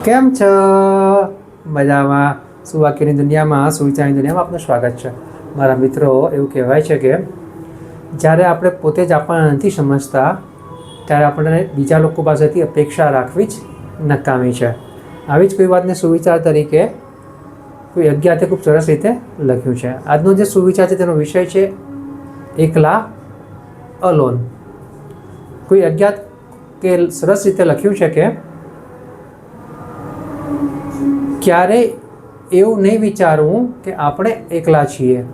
કેમ છો? મજામાં? સુવાક્યની દુનિયામાં, સુવિચારની દુનિયામાં આપનું સ્વાગત છે. મારા મિત્રો, એવું કહેવાય છે કે જ્યારે આપણે પોતે જ આપણને નથી સમજતા ત્યારે આપણને બીજા લોકો પાસેથી અપેક્ષા રાખવી જ નકામી છે. આવી જ કોઈ વાતને સુવિચાર તરીકે કોઈ અજ્ઞાતે ખૂબ સરસ રીતે લખ્યું છે. આજનો જે સુવિચાર છે તેનો વિષય છે એકલા, અલોન. કોઈ અજ્ઞાત કે સરસ રીતે લખ્યું છે કે ક્યારેય એવું નહીં વિચારવું કે આપણે એકલા છીએ.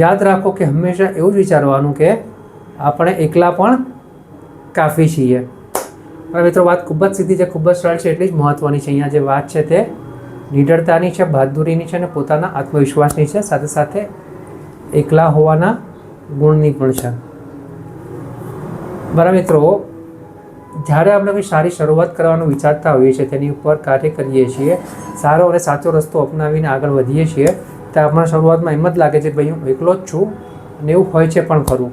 યાદ રાખો કે હંમેશા એવું જ વિચારવાનું કે આપણે એકલા પણ કાફી છીએ. પણ મિત્રો, વાત ખૂબ જ સીધી છે, ખૂબ જ સરળ છે, એટલી જ મહત્ત્વની છે. અહીંયા જે વાત છે તે નિડરતાની છે, બહાદુરીની છે અને પોતાના આત્મવિશ્વાસની છે, સાથે સાથે એકલા હોવાના ગુણની પણ છે. મારા મિત્રો, જ્યારે આપણે કોઈ સારી શરૂઆત કરવાનું વિચારતા હોઈએ છીએ, તેની ઉપર કાર્ય કરીએ છીએ, સારો અને સાચો રસ્તો અપનાવીને આગળ વધીએ છીએ, ત્યારે આપણા શરૂઆતમાં એમ જ લાગે છે ભાઈ હું એકલો જ છું, અને એવું હોય છે પણ ખરું.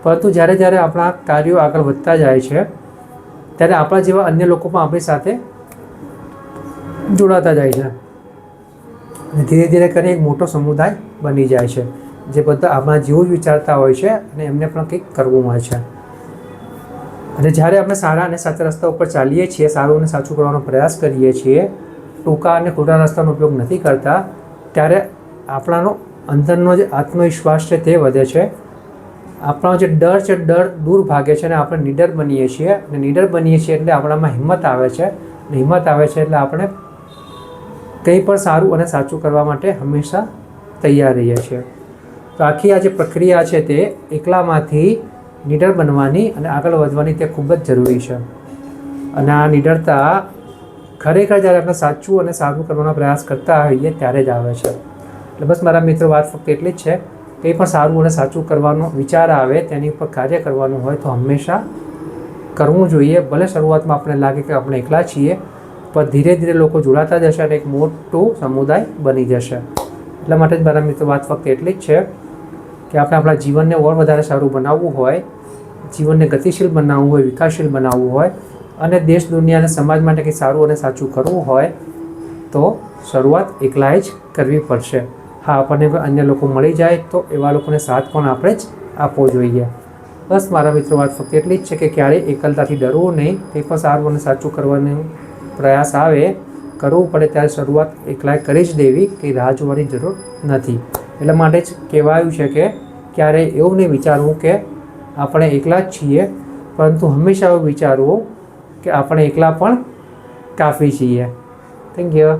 પરંતુ જ્યારે આપણા કાર્યો આગળ વધતા જાય છે ત્યારે આપણા જેવા અન્ય લોકો પણ આપણી સાથે જોડાતા જાય છે અને ધીરે ધીરે કરીને એક મોટો સમુદાય બની જાય છે, જે બધા આપણા જેવું જ વિચારતા હોય છે અને એમને પણ કંઈક કરવું હોય છે. અને જ્યારે આપણે સારા અને સાચા રસ્તા ઉપર ચાલીએ છીએ, સારું અને સાચું કરવાનો પ્રયાસ કરીએ છીએ, ટૂંકા અને ખોટા રસ્તાનો ઉપયોગ નથી કરતા, ત્યારે આપણાનો અંદરનો જે આત્મવિશ્વાસ છે તે વધે છે. આપણો જે ડર છે, ડર દૂર ભાગે છે અને આપણે નીડર બનીએ છીએ. અને નીડર બનીએ છીએ એટલે આપણામાં હિંમત આવે છે. અને હિંમત આવે છે એટલે આપણે કંઈ પણ સારું અને સાચું કરવા માટે હંમેશા તૈયાર રહીએ છીએ. તો આખી આ જે પ્રક્રિયા છે તે એકલામાંથી નીડર બનવાની અને આગળ વધવાની તે ખૂબ જ જરૂરી છે. અને આ નીડરતા ખરેખર જ્યારે આપણે સાચું અને સારું કરવાનો પ્રયાસ કરતા હોઈએ ત્યારે જ આવે છે. એટલે બસ મારા મિત્રો, વાત ફક્ત એટલી જ છે, કંઈ પણ સારું અને સાચું કરવાનો વિચાર આવે, તેની ઉપર કાર્ય કરવાનું હોય તો હંમેશા કરવું જોઈએ. ભલે શરૂઆતમાં આપણે લાગે કે આપણે એકલા છીએ, પણ ધીરે ધીરે લોકો જોડાતા જશે અને એક મોટું સમુદાય બની જશે. એટલા માટે જ મારા મિત્રો, વાત ફક્ત એટલી જ છે કે આપણે આપણા જીવનને ઓર વધારે સારું બનાવવું હોય, જીવનને ગતિશીલ બનાવવું હોય, વિકાસશીલ બનાવવું હોય અને દેશ, દુનિયા અને સમાજ માટે કંઈ સારું અને સાચું કરવું હોય તો શરૂઆત એકલાએ જ કરવી પડશે. હા, આપણને અન્ય લોકો મળી જાય તો એવા લોકોને સાથ પણ આપણે જ આપવો જોઈએ. બસ મારા મિત્રો, વાત ફક્ત એટલી જ છે કે ક્યારેય એકલતાથી ડરવું નહીં. કંઈ પણ સારું અને સાચું કરવાનો પ્રયાસ આવે, કરવું પડે ત્યારે શરૂઆત એકલાએ કરી જ દેવી, કંઈ રાહ જોવાની જરૂર નથી. એટલા માટે જ કહેવાયું છે કે ક્યારેય એવું નહીં વિચારવું કે આપણે એકલા જ છીએ, પરંતુ હંમેશા એવું વિચારવું કે આપણે એકલા પણ કાફી છીએ. Thank you.